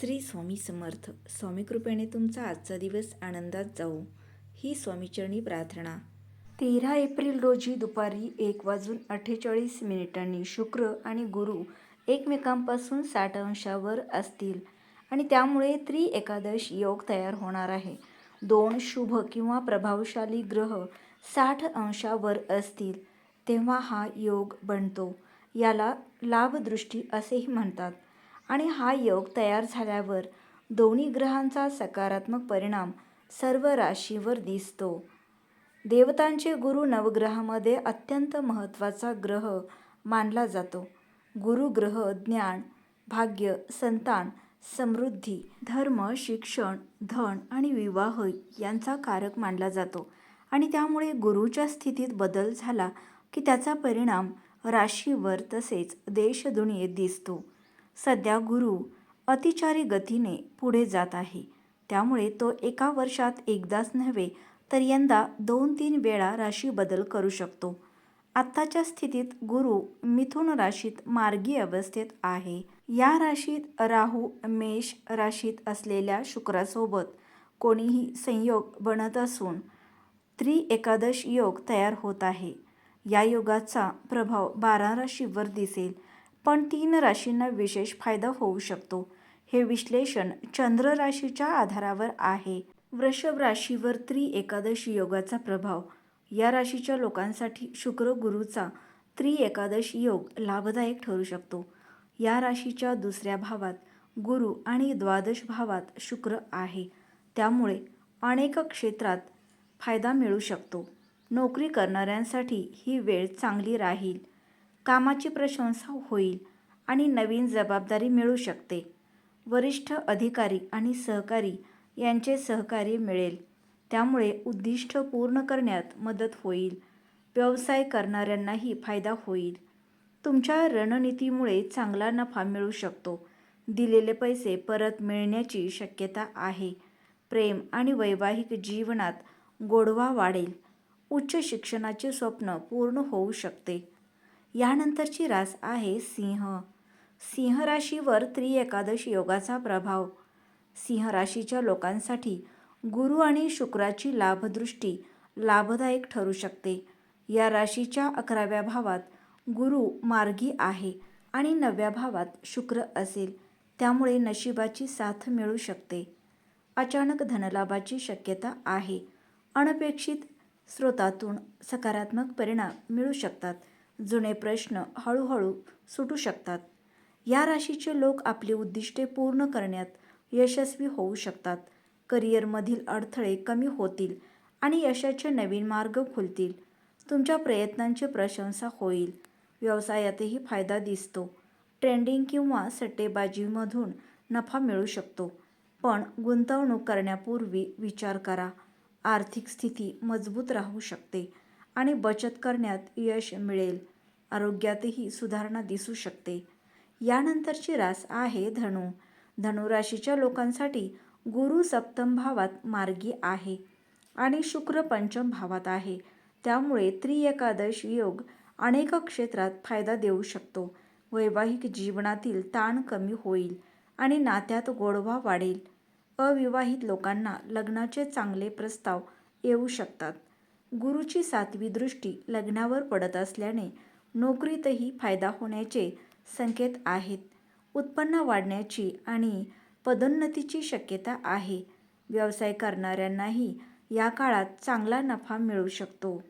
श्री स्वामी समर्थ. स्वामी कृपेने तुमचा आजचा दिवस आनंदात जाऊ ही स्वामीचरणी प्रार्थना. 13 एप्रिल रोजी दुपारी 1:48 शुक्र आणि गुरु एकमेकांपासून 60 अंशावर असतील आणि त्यामुळे एकादश योग तयार होणार आहे. 2 शुभ किंवा प्रभावशाली ग्रह 60 अंशावर असतील तेव्हा हा योग बनतो. याला लाभदृष्टी असेही म्हणतात. आणि हा योग तयार झाल्यावर दोन्ही ग्रहांचा सकारात्मक परिणाम सर्व राशीवर दिसतो. देवतांचे गुरु नवग्रहामध्ये अत्यंत महत्त्वाचा ग्रह मानला जातो. गुरु ग्रह ज्ञान, भाग्य, संतान, समृद्धी, धर्म, शिक्षण, धन आणि विवाह यांचा कारक मानला जातो आणि त्यामुळे गुरुच्या स्थितीत बदल झाला की त्याचा परिणाम राशीवर तसेच देशदुनियेत दिसतो. सध्या गुरु अतिचारी गतीने पुढे जात आहे. त्यामुळे तो एका वर्षात एकदाच नव्हे तर यंदा 2-3 वेळा राशी बदल करू शकतो. आत्ताच्या स्थितीत गुरु मिथुन राशीत मार्गी अवस्थेत आहे. या राशीत राहू मेष राशीत असलेल्या शुक्रासोबत कोणीही संयोग बनत असून एकादश योग तयार होत आहे. या योगाचा प्रभाव 12 राशीवर दिसेल, पण 3 राशींना विशेष फायदा होऊ शकतो. हे विश्लेषण चंद्र राशीच्या आधारावर आहे. वृषभ राशीवर एकादश योगाचा प्रभाव. या राशीच्या लोकांसाठी शुक्र गुरुचा एकादश योग लाभदायक ठरू शकतो. या राशीच्या दुसऱ्या भावात गुरु आणि द्वादश भावात शुक्र आहे. त्यामुळे अनेक क्षेत्रात फायदा मिळू शकतो. नोकरी करणाऱ्यांसाठी ही वेळ चांगली राहील. कामाची प्रशंसा होईल आणि नवीन जबाबदारी मिळू शकते. वरिष्ठ अधिकारी आणि सहकारी यांचे सहकार्य मिळेल. त्यामुळे उद्दिष्ट पूर्ण करण्यात मदत होईल. व्यवसाय करणाऱ्यांनाही फायदा होईल. तुमच्या रणनीतीमुळे चांगला नफा मिळू शकतो. दिलेले पैसे परत मिळण्याची शक्यता आहे. प्रेम आणि वैवाहिक जीवनात गोडवा वाढेल. उच्च शिक्षणाचे स्वप्न पूर्ण होऊ शकते. यानंतरची रास आहे सिंह. सिंह राशीवर एकादश योगाचा प्रभाव. सिंह राशीच्या लोकांसाठी गुरु आणि शुक्राची लाभदृष्टी लाभदायक ठरू शकते. या राशीच्या 11व्या भावात गुरु मार्गी आहे आणि 9व्या भावात शुक्र असेल. त्यामुळे नशिबाची साथ मिळू शकते. अचानक धनलाभाची शक्यता आहे. अनपेक्षित स्रोतातून सकारात्मक परिणाम मिळू शकतात. जुने प्रश्न हळूहळू सुटू शकतात. या राशीचे लोक आपली उद्दिष्टे पूर्ण करण्यात यशस्वी होऊ शकतात. करिअरमधील अडथळे कमी होतील आणि यशाचे नवीन मार्ग खुलतील. तुमच्या प्रयत्नांची प्रशंसा होईल. व्यवसायातही फायदा दिसतो. ट्रेडिंग किंवा सट्टेबाजीमधून नफा मिळू शकतो. पण गुंतवणूक करण्यापूर्वी विचार करा. आर्थिक स्थिती मजबूत राहू शकते आणि बचत करण्यात यश मिळेल. आरोग्यातही सुधारणा दिसू शकते. यानंतरची रास आहे धनु. धनु राशीच्या लोकांसाठी गुरु सप्तम भावात मार्गी आहे आणि शुक्र पंचम भावात आहे. त्यामुळे एकादश योग अनेक क्षेत्रात फायदा देऊ शकतो. वैवाहिक जीवनातील ताण कमी होईल आणि नात्यात गोडवा वाढेल. अविवाहित लोकांना लग्नाचे चांगले प्रस्ताव येऊ शकतात. गुरुची 7वी दृष्टी लग्नावर पडत असल्याने नोकरीतही फायदा होण्याचे संकेत आहेत. उत्पन्न वाढण्याची आणि पदोन्नतीची शक्यता आहे. व्यवसाय करणाऱ्यांनाही या काळात चांगला नफा मिळू शकतो.